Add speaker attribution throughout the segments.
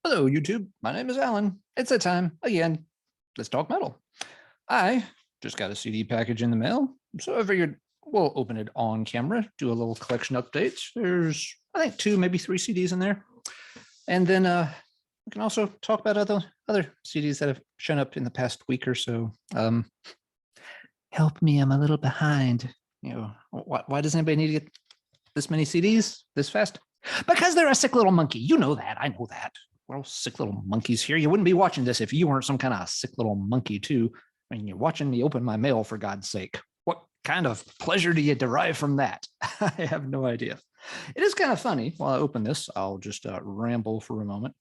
Speaker 1: Hello, YouTube. My name is Alan. It's that time again. Let's talk metal. I just got a CD package in the mail, so I figured we'll open it on camera, do a little collection update. There's, I think, 2, maybe 3 CDs in there, and then we can also talk about other CDs that have shown up in the past week or so. Help me, I'm a little behind. You know, why does anybody need to get this many CDs this fast? Because they're a sick little monkey. You know that. I know that. We're all sick little monkeys here. You wouldn't be watching this if you weren't some kind of sick little monkey too. I mean, you're watching me open my mail, for God's sake. What kind of pleasure do you derive from that? I have no idea. It is kind of funny. While I open this, I'll just ramble for a moment.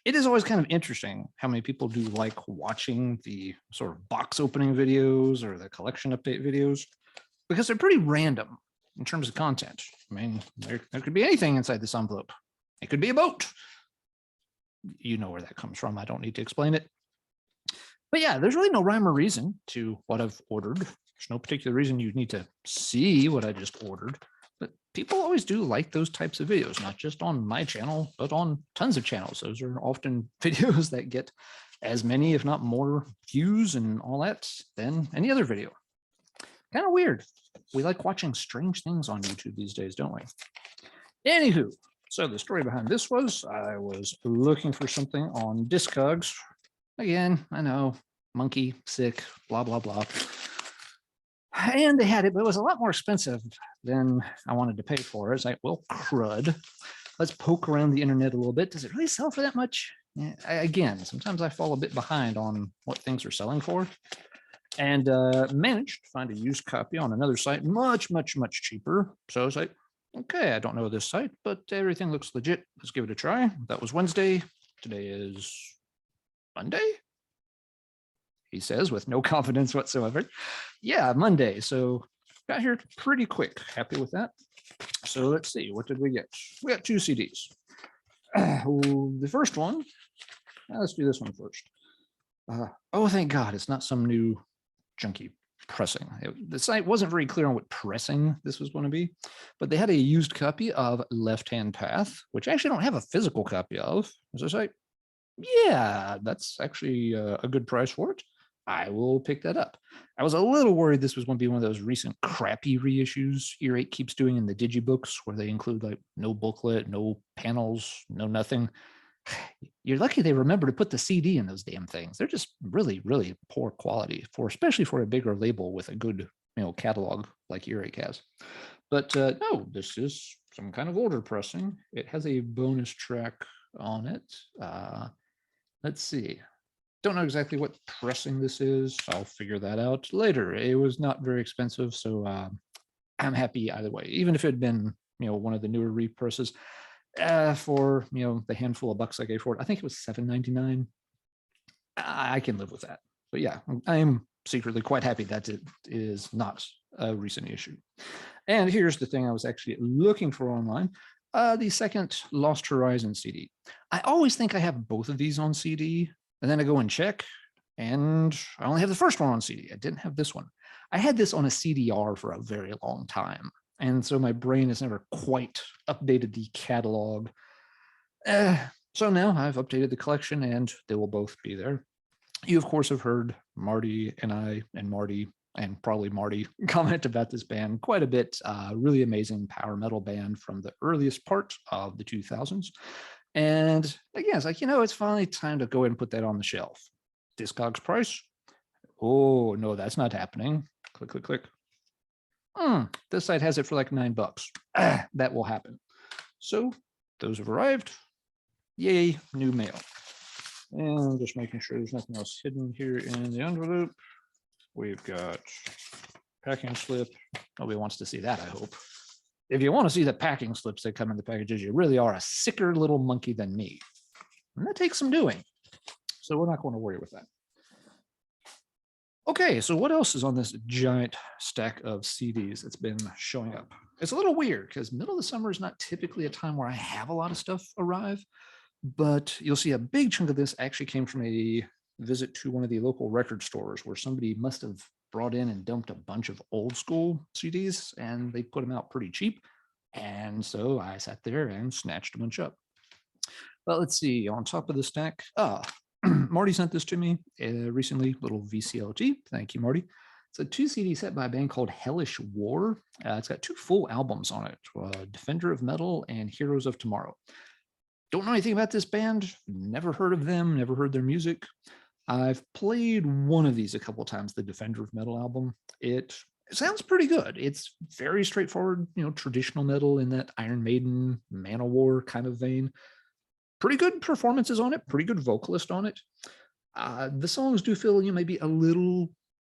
Speaker 1: It is always kind of interesting how many people do like watching the sort of box opening videos or the collection update videos, because they're pretty random in terms of content. I mean, there could be anything inside this envelope. It could be a boat. You know where that comes from. I don't need to explain it. But yeah, there's really no rhyme or reason to what I've ordered. There's no particular reason you need to see what I just ordered. But people always do like those types of videos, not just on my channel, but on tons of channels. Those are often videos that get as many, if not more, views and all that than any other video. Kind of weird. We like watching strange things on YouTube these days, don't we? Anywho, so the story behind this was I was looking for something on Discogs. Again, I know, monkey, sick, blah, blah, blah. And they had it, but it was a lot more expensive than I wanted to pay for. It's like, well, crud. Let's poke around the internet a little bit. Does it really sell for that much? Yeah, again, sometimes I fall a bit behind on what things are selling for. And managed to find a used copy on another site, much, much, much cheaper. So I was like, okay, I don't know this site, but everything looks legit. Let's give it a try. That was Wednesday. Today is Monday, he says with no confidence whatsoever. Yeah, Monday. So got here pretty quick. Happy with that. So let's see, what did we get? We got 2 CDs. The first one, let's do this one first. Oh, thank God, it's not some new junky pressing. The site wasn't very clear on what pressing this was going to be, but they had a used copy of Left Hand Path, which I actually don't have a physical copy of. As I say, yeah, that's actually a good price for it. I will pick that up. I was a little worried this was going to be one of those recent crappy reissues Earache keeps doing in the digibooks, where they include like no booklet, no panels, no nothing. You're lucky they remember to put the CD in those damn things. They're just really, really poor quality, especially for a bigger label with a good, catalog like Earache has. But no, this is some kind of older pressing. It has a bonus track on it. Let's see. Don't know exactly what pressing this is. I'll figure that out later. It was not very expensive, so I'm happy either way. Even if it had been, one of the newer represses, for the handful of bucks I gave for it, I think it was $7.99. I can live with that. But yeah, I am secretly quite happy that it is not a recent issue. And here's the thing I was actually looking for online. The second Lost Horizon CD. I always think I have both of these on CD, and then I go and check, and I only have the first one on CD. I didn't have this one. I had this on a CDR for a very long time, and so my brain has never quite updated the catalog. So now I've updated the collection, and they will both be there. You, of course, have heard Marty and I and Marty, and probably Marty, comment about this band quite a bit. Really amazing power metal band from the earliest part of the 2000s. And again, it's like, it's finally time to go ahead and put that on the shelf. Discogs price? Oh, no, that's not happening. Click, click, click. This site has it for like $9. That will happen. So those have arrived. Yay, new mail. And just making sure there's nothing else hidden here in the envelope. We've got packing slip. Nobody wants to see that, I hope. If you want to see the packing slips that come in the packages, you really are a sicker little monkey than me. And that takes some doing. So we're not going to worry with that. Okay, so what else is on this giant stack of CDs that's been showing up? It's a little weird because middle of the summer is not typically a time where I have a lot of stuff arrive, but you'll see a big chunk of this actually came from a visit to one of the local record stores where somebody must have brought in and dumped a bunch of old school CDs, and they put them out pretty cheap. And so I sat there and snatched a bunch up. Well, let's see. On top of the stack, Marty sent this to me recently, little VCLG. Thank you, Marty. It's a 2 CD set by a band called Hellish War. It's got 2 full albums on it, Defender of Metal and Heroes of Tomorrow. Don't know anything about this band, never heard of them, never heard their music. I've played one of these a couple of times, the Defender of Metal album. It sounds pretty good. It's very straightforward, traditional metal in that Iron Maiden, Manowar kind of vein. Pretty good performances on it, pretty good vocalist on it. The songs do feel maybe a little,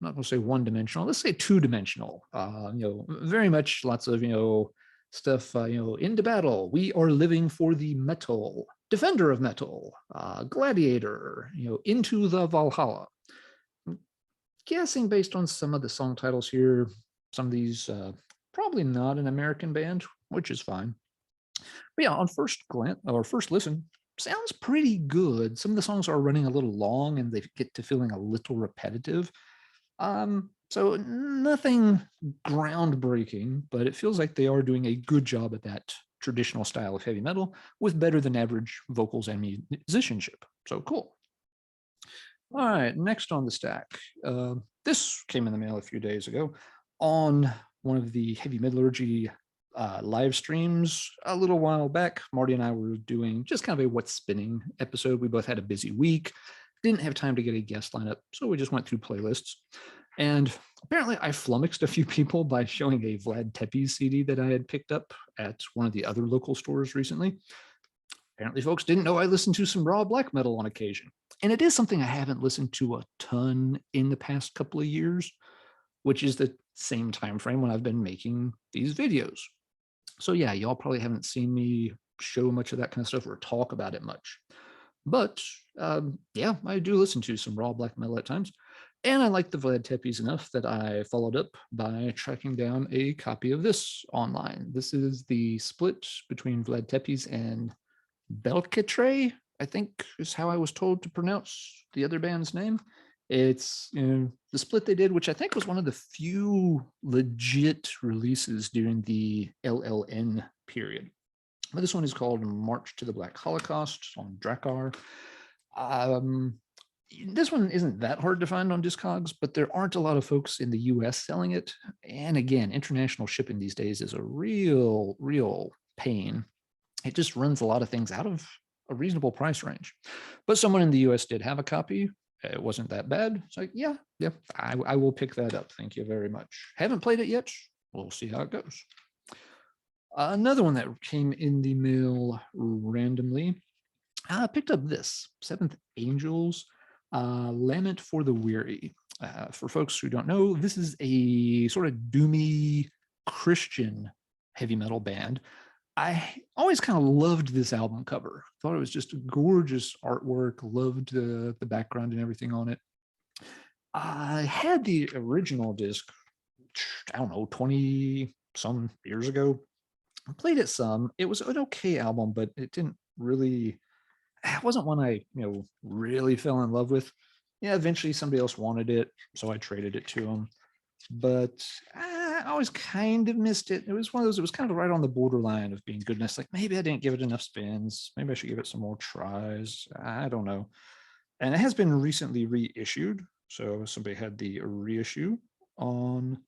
Speaker 1: I'm not going to say one-dimensional, let's say two-dimensional. Very much lots of stuff. Into battle, we are living for the metal, Defender of Metal, Gladiator, into the Valhalla. I'm guessing based on some of the song titles here, some of these probably not an American band, which is fine. But yeah, on first glance or first listen, sounds pretty good. Some of the songs are running a little long and they get to feeling a little repetitive. So nothing groundbreaking, but it feels like they are doing a good job at that traditional style of heavy metal with better than average vocals and musicianship. So cool. All right, next on the stack. This came in the mail a few days ago on one of the Heavy Metallurgy live streams a little while back. Marty and I were doing just kind of a what's spinning episode. We both had a busy week, didn't have time to get a guest lineup, so we just went through playlists. And apparently I flummoxed a few people by showing a Vlad Tepes CD that I had picked up at one of the other local stores recently. Apparently folks didn't know I listened to some raw black metal on occasion. And it is something I haven't listened to a ton in the past couple of years, which is the same time frame when I've been making these videos. So yeah, y'all probably haven't seen me show much of that kind of stuff or talk about it much. But yeah, I do listen to some raw black metal at times. And I like the Vlad Tepes enough that I followed up by tracking down a copy of this online. This is the split between Vlad Tepes and Belkatre, I think is how I was told to pronounce the other band's name. It's the split they did, which I think was one of the few legit releases during the LLN period. But this one is called March to the Black Holocaust on Drakkar. This one isn't that hard to find on Discogs, but there aren't a lot of folks in the US selling it. And again, international shipping these days is a real pain. It just runs a lot of things out of a reasonable price range. But someone in the US did have a copy. It wasn't that bad. It's like, yeah, I will pick that up. Thank you very much. Haven't played it yet. We'll see how it goes. Another one that came in the mail randomly. I picked up this, Seventh Angels, Lament for the Weary. For folks who don't know, this is a sort of doomy Christian heavy metal band. I always kind of loved this album cover. Thought it was just gorgeous artwork, loved the background and everything on it. I had the original disc, I don't know, 20 some years ago. I played it some. It was an okay album, but it didn't really, it wasn't one I, really fell in love with. Yeah, eventually somebody else wanted it, so I traded it to them. But I always kind of missed it. It was one of those, it was kind of right on the borderline of being goodness. Like maybe I didn't give it enough spins. Maybe I should give it some more tries. I don't know. And it has been recently reissued. So somebody had the reissue on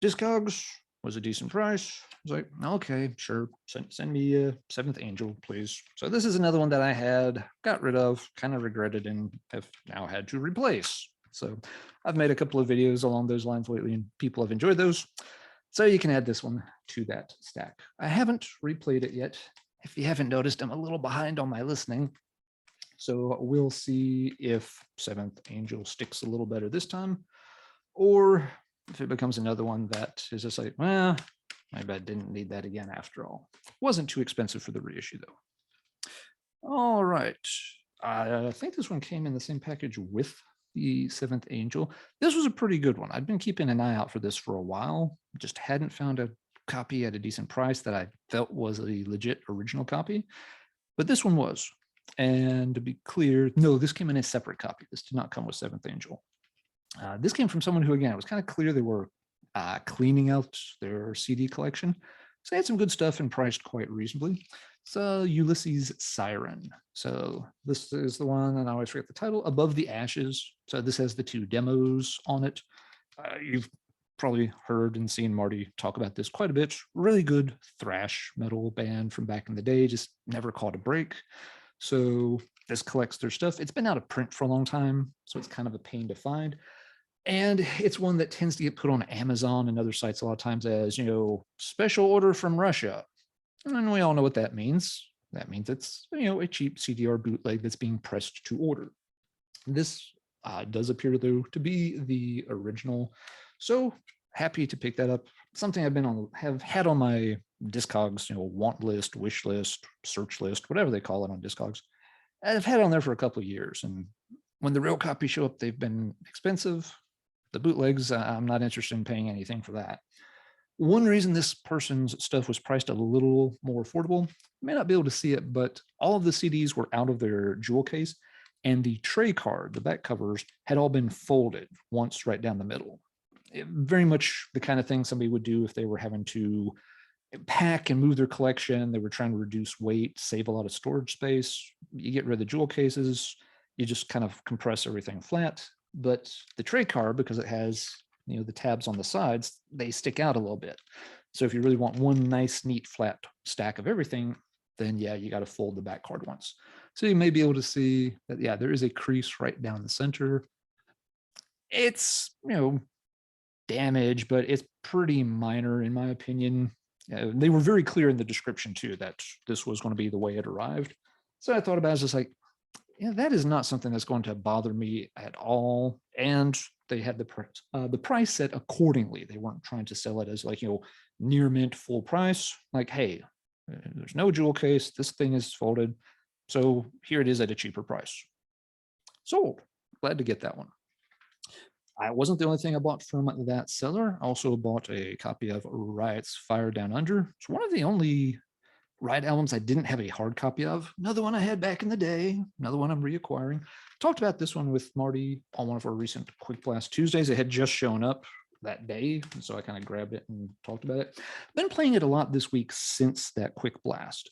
Speaker 1: Discogs, was a decent price. I was like, okay, sure. Send me a Seventh Angel, please. So this is another one that I had got rid of, kind of regretted, and have now had to replace. So I've made a couple of videos along those lines lately and people have enjoyed those. So you can add this one to that stack. I haven't replayed it yet. If you haven't noticed, I'm a little behind on my listening. So we'll see if Seventh Angel sticks a little better this time, or if it becomes another one that is just like, well, maybe I didn't need that again after all. Wasn't too expensive for the reissue though. All right. I think this one came in the same package with the Seventh Angel. This was a pretty good one. I'd been keeping an eye out for this for a while, just hadn't found a copy at a decent price that I felt was a legit original copy, but this one was. And to be clear, no, this came in a separate copy. This did not come with Seventh Angel. This came from someone who, again, it was kind of clear they were cleaning out their CD collection. So they had some good stuff and priced quite reasonably. So Ulysses Siren. So this is the one, and I always forget the title, Above the Ashes. So this has the 2 demos on it. You've probably heard and seen Marty talk about this quite a bit. Really good thrash metal band from back in the day, just never caught a break. So this collects their stuff. It's been out of print for a long time, so it's kind of a pain to find. And it's one that tends to get put on Amazon and other sites a lot of times as, special order from Russia. And we all know what that means. That means it's, a cheap CDR bootleg that's being pressed to order. This does appear, though, to be the original. So happy to pick that up. Something have had on my Discogs, want list, wish list, search list, whatever they call it on Discogs. I've had on there for a couple of years. And when the real copies show up, they've been expensive. The bootlegs, I'm not interested in paying anything for that. One reason this person's stuff was priced a little more affordable, may not be able to see it, but all of the CDs were out of their jewel case, and the tray card, the back covers, had all been folded once right down the middle. Very much the kind of thing somebody would do if they were having to pack and move their collection. They were trying to reduce weight, save a lot of storage space. You get rid of the jewel cases, you just kind of compress everything flat. But the tray card, because it has the tabs on the sides, they stick out a little bit. So if you really want one nice, neat, flat stack of everything, then yeah, you got to fold the back card once. So you may be able to see that, yeah, there is a crease right down the center. It's, damage, but it's pretty minor in my opinion. They were very clear in the description too, that this was going to be the way it arrived. So I thought about it as just like, yeah, that is not something that's going to bother me at all. And they had the price set accordingly. They weren't trying to sell it as like, near mint full price. Like, hey, there's no jewel case. This thing is folded. So here it is at a cheaper price. Sold. Glad to get that one. I wasn't the only thing I bought from that seller. I also bought a copy of Riot's Fire Down Under. It's one of the only Riot albums I didn't have a hard copy of. Another one I had back in the day. Another one I'm reacquiring. Talked about this one with Marty on one of our recent Quick Blast Tuesdays. It had just shown up that day, so I kind of grabbed it and talked about it. Been playing it a lot this week since that Quick Blast.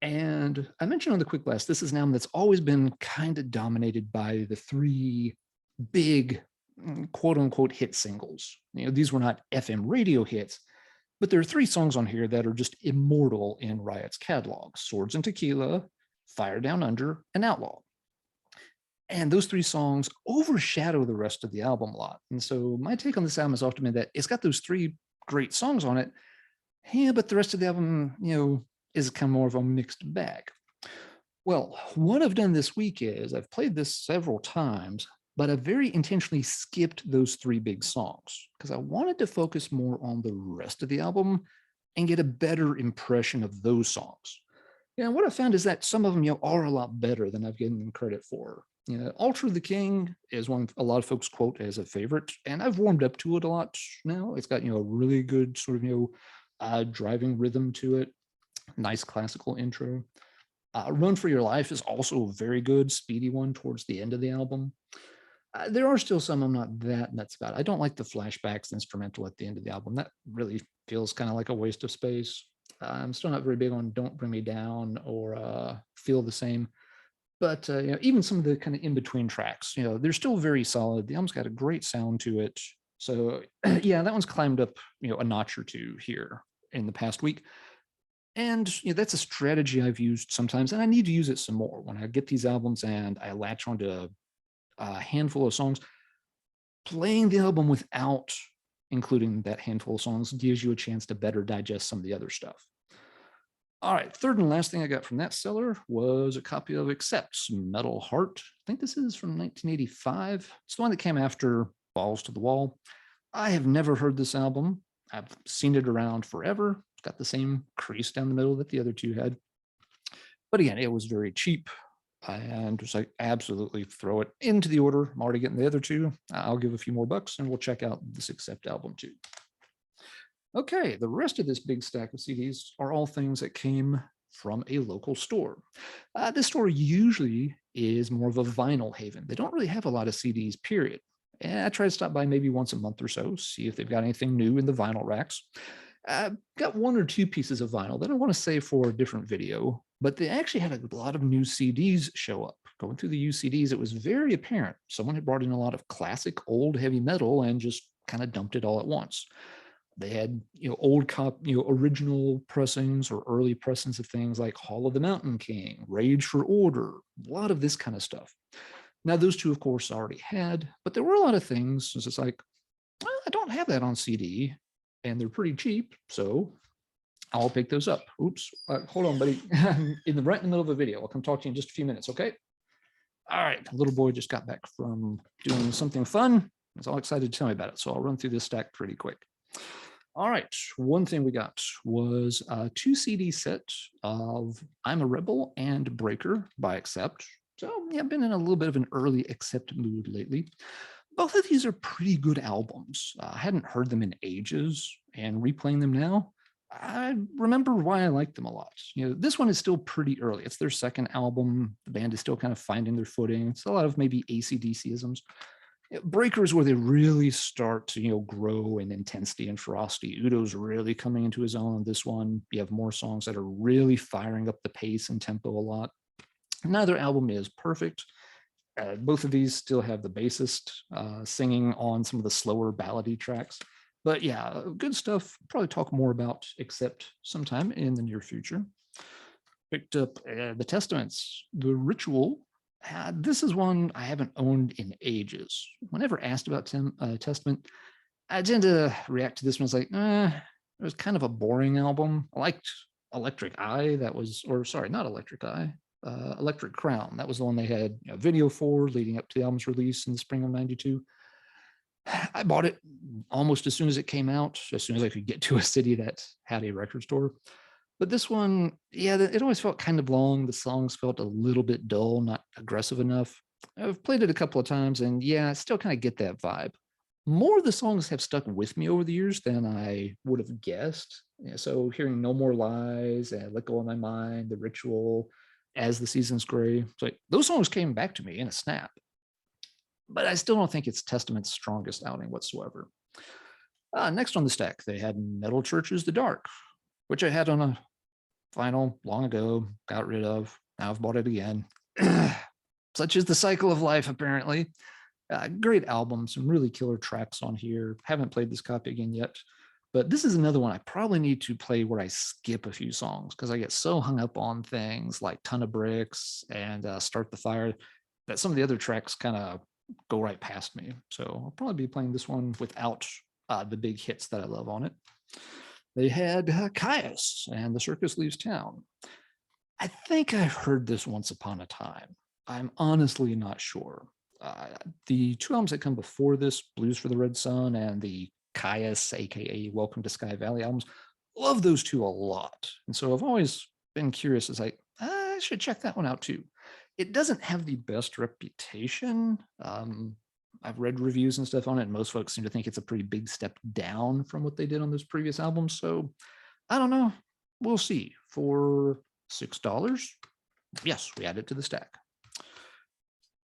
Speaker 1: And I mentioned on the Quick Blast, this is an album that's always been kind of dominated by the 3 big quote unquote hit singles. These were not FM radio hits, but there are 3 songs on here that are just immortal in Riot's catalog: Swords and Tequila, Fire Down Under, and Outlaw. And those 3 songs overshadow the rest of the album a lot. And so my take on this album has often been that it's got those 3 great songs on it, yeah, but the rest of the album, is kind of more of a mixed bag. Well, what I've done this week is I've played this several times, but I very intentionally skipped those 3 big songs because I wanted to focus more on the rest of the album and get a better impression of those songs. What I found is that some of them, are a lot better than I've given them credit for. Alter the King is one a lot of folks quote as a favorite, and I've warmed up to it a lot now. It's got, a really good sort of, driving rhythm to it. Nice classical intro. Run for Your Life is also a very good, speedy one towards the end of the album. There are still some I'm not that nuts about. I don't like the flashbacks instrumental at the end of the album. That really feels kind of like a waste of space. I'm still not very big on Don't Bring Me Down or Feel the Same. But even some of the kind of in-between tracks, they're still very solid. The album's got a great sound to it. So yeah, that one's climbed up, a notch or 2 here in the past week. And that's a strategy I've used sometimes, and I need to use it some more. When I get these albums and I latch onto a handful of songs, playing the album without including that handful of songs gives you a chance to better digest some of the other stuff. All right, third and last thing I got from that seller was a copy of Accept's Metal Heart. I think this is from 1985. It's the one that came after Balls to the Wall. I have never heard this album. I've seen it around forever. It's got the same crease down the middle that the other 2 had. But again, it was very cheap. And just like absolutely throw it into the order. I'm already getting the other 2. I'll give a few more bucks and we'll check out this Accept album too. Okay, the rest of this big stack of CDs are all things that came from a local store. This store usually is more of a vinyl haven. They don't really have a lot of CDs, period. And I try to stop by maybe once a month or so, see if they've got anything new in the vinyl racks. I've got one or two pieces of vinyl that I want to save for a different video, but they actually had a lot of new CDs show up. Going through the UCDs, it was very apparent someone had brought in a lot of classic old heavy metal and just kind of dumped it all at once. They had, original pressings or early pressings of things like Hall of the Mountain King, Rage for Order, a lot of this kind of stuff. Now, those two, of course, already had, but there were a lot of things. It's just like, well, I don't have that on CD, and they're pretty cheap, so I'll pick those up. Oops, hold on, buddy. Right in the middle of a video. I'll come talk to you in just a few minutes, okay? All right, little boy just got back from doing something fun. He's all excited to tell me about it, so I'll run through this stack pretty quick. All right, one thing we got was a 2 CD set of I'm a Rebel and Breaker by Accept. So yeah, I've been in a little bit of an early Accept mood lately. Both of these are pretty good albums. I hadn't heard them in ages, and replaying them now, I remember why I liked them a lot. This one is still pretty early. It's their second album. The band is still kind of finding their footing. It's a lot of maybe AC/DC-isms. Breaker is where they really start to grow in intensity and ferocity. Udo's really coming into his own on this one. You have more songs that are really firing up the pace and tempo a lot. Neither album is perfect. Both of these still have the bassist singing on some of the slower ballady tracks. But yeah, good stuff. Probably talk more about Accept sometime in the near future. Picked up the Testaments, The Ritual. This is one I haven't owned in ages. Whenever asked about Testament, I tend to react to this one as like, it was kind of a boring album. I liked Electric Eye. Not Electric Eye. Electric Crown. That was the one they had a video for leading up to the album's release in the spring of '92. I bought it almost as soon as it came out, as soon as I could get to a city that had a record store. But this one, yeah, it always felt kind of long. The songs felt a little bit dull, not aggressive enough. I've played it a couple of times, and yeah, I still kind of get that vibe. More of the songs have stuck with me over the years than I would have guessed. So hearing No More Lies, and Let Go of My Mind, The Ritual, As the Seasons Gray, so those songs came back to me in a snap. But I still don't think it's Testament's strongest outing whatsoever. Next on the stack, they had Metal Church's The Dark, which I had on a vinyl long ago, got rid of. Now I've bought it again. Such is the cycle of life, apparently. Great album, some really killer tracks on here. Haven't played this copy again yet, but this is another one I probably need to play where I skip a few songs because I get so hung up on things like Ton of Bricks and Start the Fire that some of the other tracks kind of go right past me. So I'll probably be playing this one without the big hits that I love on it. They had Caius and The Circus Leaves Town. I think I've heard this once upon a time. I'm honestly not sure. The two albums that come before this, Blues for the Red Sun and the Caius, aka Welcome to Sky Valley albums, love those two a lot. And so I've always been curious, as like, I should check that one out too. It doesn't have the best reputation. I've read reviews and stuff on it, and most folks seem to think it's a pretty big step down from what they did on those previous albums. So I don't know. We'll see. For $6, yes, we add it to the stack.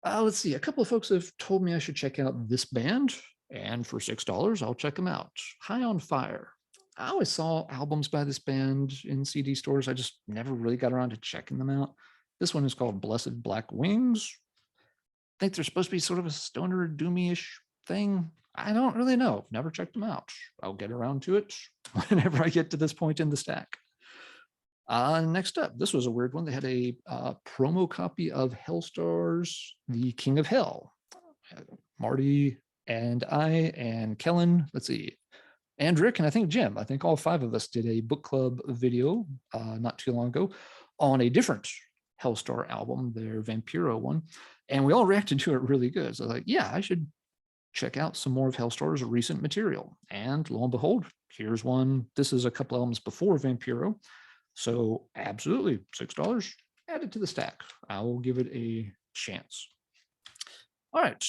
Speaker 1: Let's see. A couple of folks have told me I should check out this band, and for $6, I'll check them out. High on Fire. I always saw albums by this band in CD stores. I just never really got around to checking them out. This one is called Blessed Black Wings. I think they're supposed to be sort of a stoner doomy-ish thing. I don't really know. Never checked them out. I'll get around to it whenever I get to this point in the stack. Next up, this was a weird one. They had a promo copy of Hellstar's The King of Hell. Marty and I and Kellen, let's see, and Rick, and I think Jim. I think all 5 of us did a book club video not too long ago on a different Hellstar album, their Vampiro one, and we all reacted to it really good. So I was like, yeah, I should check out some more of Hellstar's recent material. And lo and behold, here's one. This is a couple albums before Vampiro. So absolutely, $6, add it to the stack. I will give it a chance. All right,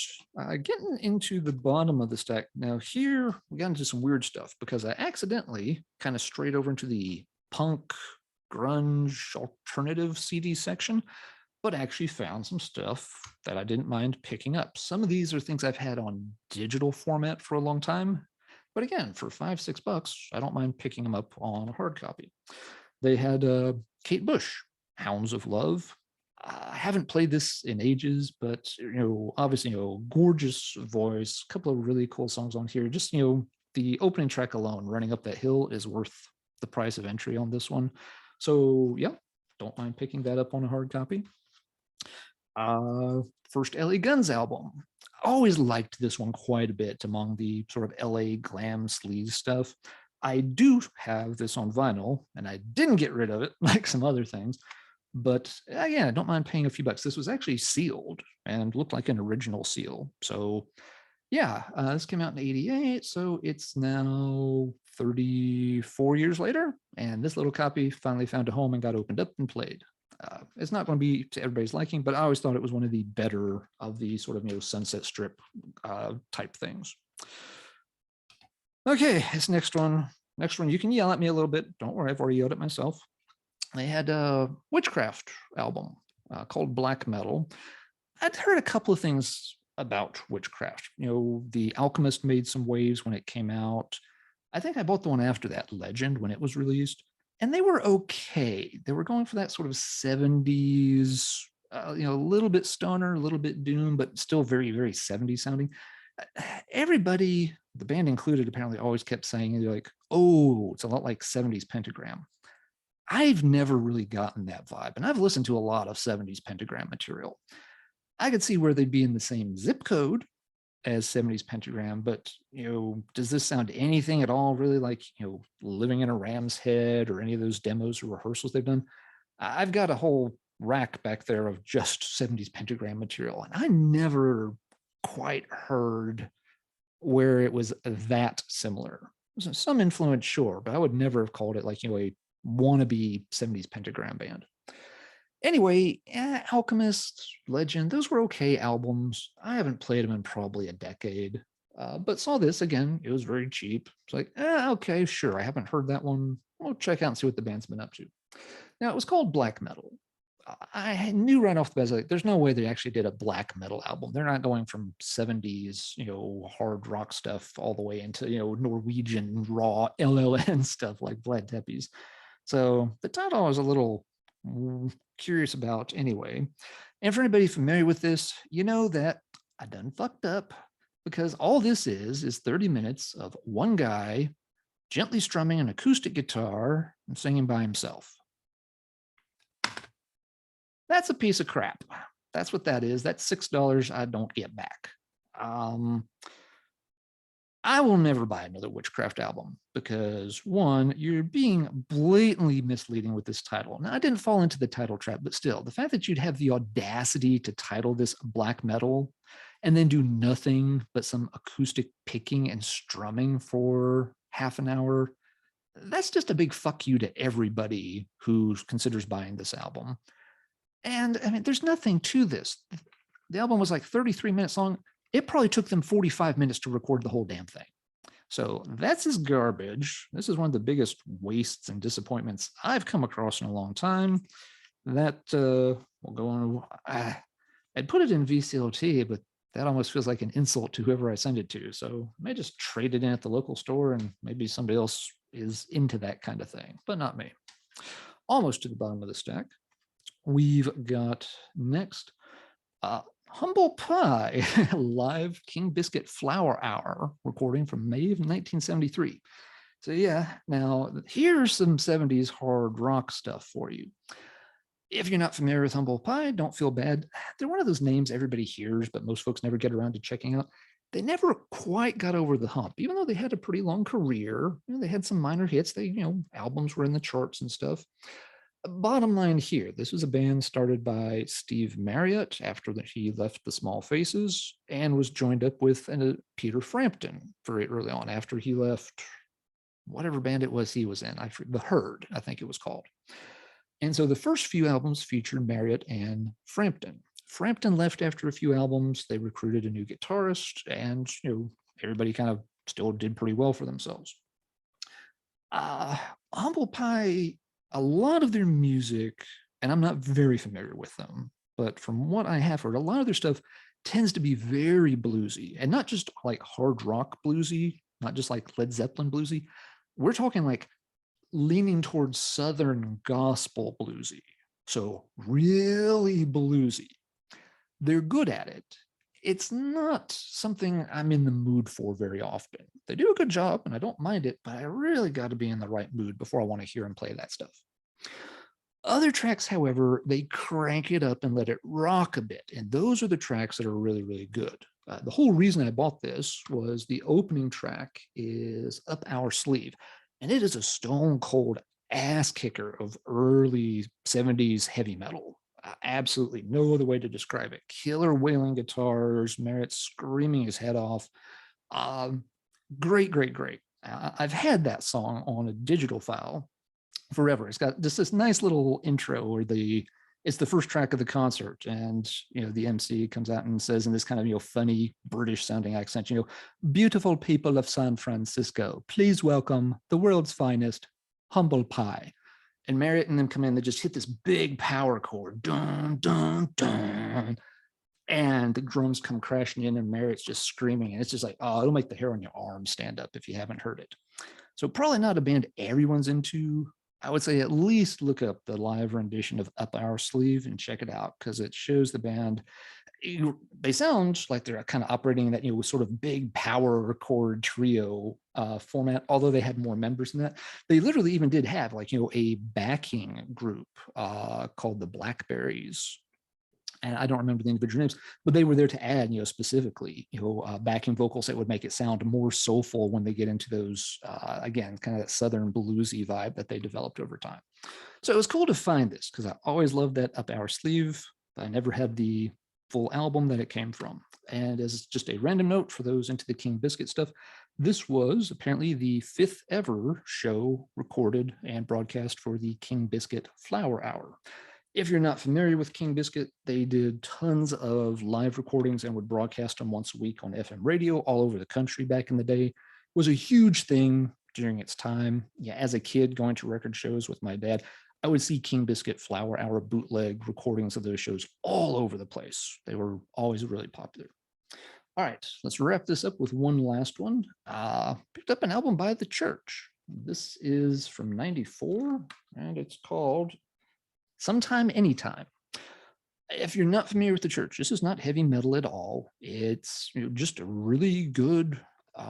Speaker 1: getting into the bottom of the stack. Now here, we got into some weird stuff because I accidentally kind of strayed over into the punk, grunge, alternative CD section, but actually found some stuff that I didn't mind picking up. Some of these are things I've had on digital format for a long time. But again, for $5-6, I don't mind picking them up on a hard copy. They had Kate Bush, Hounds of Love. I haven't played this in ages, but obviously, gorgeous voice, a couple of really cool songs on here. Just the opening track alone, Running Up That Hill, is worth the price of entry on this one. So yeah, don't mind picking that up on a hard copy. First Ellie Guns album. Always liked this one quite a bit among the sort of LA glam sleaze stuff. I do have this on vinyl, and I didn't get rid of it like some other things. But yeah, I don't mind paying a few bucks. This was actually sealed and looked like an original seal. So yeah, this came out in '88. So it's now 34 years later. And this little copy finally found a home and got opened up and played. It's not going to be to everybody's liking, but I always thought it was one of the better of the sort of Sunset Strip type things. Okay, this next one, you can yell at me a little bit. Don't worry, I've already yelled at myself. They had a witchcraft album called Black Metal. I'd heard a couple of things about witchcraft. The Alchemist made some waves when it came out. I think I bought the one after that, Legend, when it was released. And they were okay. They were going for that sort of 70s, a little bit stoner, a little bit doom, but still very, very 70s sounding. Everybody, the band included, apparently always kept saying, like, oh, it's a lot like 70s Pentagram. I've never really gotten that vibe. And I've listened to a lot of 70s Pentagram material. I could see where they'd be in the same zip code as 70s Pentagram, but does this sound anything at all really like Living in a Ram's Head or any of those demos or rehearsals they've done? I've got a whole rack back there of just 70s Pentagram material, and I never quite heard where it was that similar. There's some influence, sure, but I would never have called it like a wannabe 70s Pentagram band. Anyway, Alchemist, Legend, those were okay albums. I haven't played them in probably a decade, but saw this again. It was very cheap. It's like, okay, sure. I haven't heard that one. We'll check out and see what the band's been up to. Now, it was called Black Metal. I knew right off the bat, like, there's no way they actually did a black metal album. They're not going from 70s, hard rock stuff all the way into, Norwegian raw LLN stuff like Vlad Tepes. So the title I was a little curious about anyway. And for anybody familiar with this, that I done fucked up, because all this is 30 minutes of one guy gently strumming an acoustic guitar and singing by himself. That's a piece of crap. That's what that is. That's $6 I don't get back. I will never buy another witchcraft album because, one, you're being blatantly misleading with this title. Now, I didn't fall into the title trap, but still, the fact that you'd have the audacity to title this black metal and then do nothing but some acoustic picking and strumming for half an hour, that's just a big fuck you to everybody who considers buying this album. And I mean, there's nothing to this. The album was like 33 minutes long. It probably took them 45 minutes to record the whole damn thing. So that's his garbage. This is one of the biggest wastes and disappointments I've come across in a long time. That will go on. I'd put it in VCLT, but that almost feels like an insult to whoever I send it to. So I may just trade it in at the local store, and maybe somebody else is into that kind of thing, but not me. Almost to the bottom of the stack. We've got next Humble Pie, live King Biscuit Flower Hour recording from May of 1973. So yeah, now here's some 70s hard rock stuff for you. If you're not familiar with Humble Pie, don't feel bad. They're one of those names everybody hears, but most folks never get around to checking out. They never quite got over the hump, even though they had a pretty long career. They had some minor hits. They, albums were in the charts and stuff. Bottom line here, this was a band started by Steve Marriott after he left the Small Faces, and was joined up with Peter Frampton very early on after he left whatever band it was he was in. The Herd, I think it was called. And so the first few albums featured Marriott and Frampton. Frampton left after a few albums. They recruited a new guitarist, and everybody kind of still did pretty well for themselves. Humble Pie, a lot of their music, and I'm not very familiar with them, but from what I have heard, a lot of their stuff tends to be very bluesy, and not just like hard rock bluesy, not just like Led Zeppelin bluesy. We're talking like leaning towards Southern gospel bluesy. So really bluesy. They're good at it. It's not something I'm in the mood for very often. They do a good job and I don't mind it, but I really got to be in the right mood before I want to hear them play that stuff. Other tracks, however, they crank it up and let it rock a bit. And those are the tracks that are really, really good. The whole reason I bought this was the opening track is Up Our Sleeve. And it is a stone cold ass kicker of early 70s heavy metal. Absolutely no other way to describe it. Killer wailing guitars, Merritt screaming his head off. Great, great, great. I've had that song on a digital file forever. It's got just this nice little intro where it's the first track of the concert, and the MC comes out and says in this kind of funny British sounding accent, beautiful people of San Francisco, please welcome the world's finest humble pie. And Merritt and them come in, they just hit this big power chord, dun dun dun, and the drums come crashing in, and Merritt's just screaming, and it's just like, oh, it'll make the hair on your arm stand up if you haven't heard it. So probably not a band everyone's into. I would say at least look up the live rendition of Up Our Sleeve and check it out, because it shows the band. They sound like they're kind of operating in that sort of big power chord trio format, although they had more members than that. They literally even did have a backing group called the Blackberries. And I don't remember the individual names, but they were there to add, specifically, backing vocals that would make it sound more soulful when they get into those, again, kind of that Southern bluesy vibe that they developed over time. So it was cool to find this, because I always loved that Up Our Sleeve, but I never had the full album that it came from. And as just a random note for those into the King Biscuit stuff, this was apparently the 5th ever show recorded and broadcast for the King Biscuit Flower Hour. If you're not familiar with King Biscuit, they did tons of live recordings and would broadcast them once a week on FM radio all over the country back in the day. It was a huge thing during its time. Yeah, as a kid going to record shows with my dad, I would see King Biscuit Flower Hour bootleg recordings of those shows all over the place. They were always really popular. All right, let's wrap this up with one last one. Picked up an album by The Church. This is from '94, and it's called Sometime Anytime. If you're not familiar with The Church, this is not heavy metal at all. It's just a really good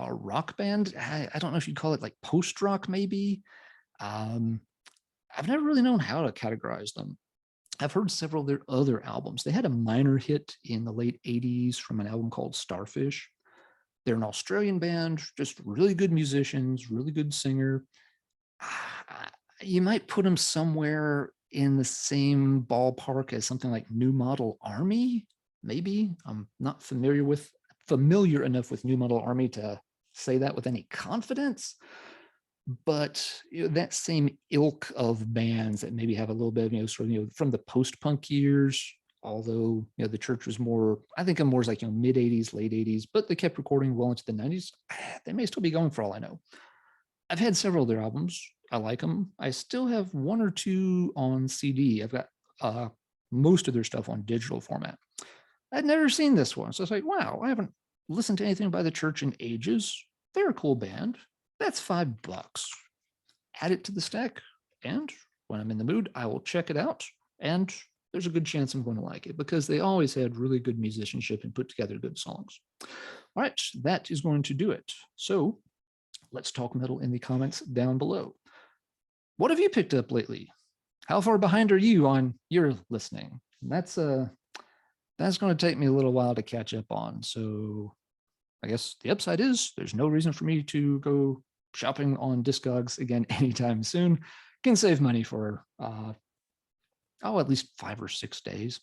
Speaker 1: rock band. I don't know if you'd call it like post-rock maybe. I've never really known how to categorize them. I've heard several of their other albums. They had a minor hit in the late 80s from an album called Starfish. They're an Australian band, just really good musicians, really good singer. You might put them somewhere in the same ballpark as something like New Model Army, maybe. I'm not familiar enough with New Model Army to say that with any confidence. But that same ilk of bands that maybe have a little bit of sort of from the post-punk years, although The Church was more, I think, more like mid 80s, late 80s, but they kept recording well into the 90s. They may still be going for all I know. I've had several of their albums. I like them. I still have one or two on CD. I've got most of their stuff on digital format. I'd never seen this one, so I was like, wow, I haven't listened to anything by The Church in ages. They're a cool band. That's $5. Add it to the stack, and when I'm in the mood, I will check it out. And there's a good chance I'm going to like it, because they always had really good musicianship and put together good songs. All right, that is going to do it. So let's talk metal in the comments down below. What have you picked up lately? How far behind are you on your listening? That's going to take me a little while to catch up on. So I guess the upside is there's no reason for me to go shopping on Discogs again anytime soon. Can save money for at least 5 or 6 days.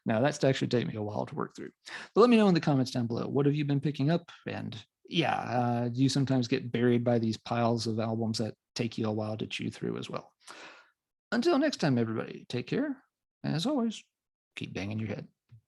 Speaker 1: Now that's to actually take me a while to work through. But let me know in the comments down below. What have you been picking up? And do you sometimes get buried by these piles of albums that take you a while to chew through as well? Until next time, everybody, take care. As always, keep banging your head.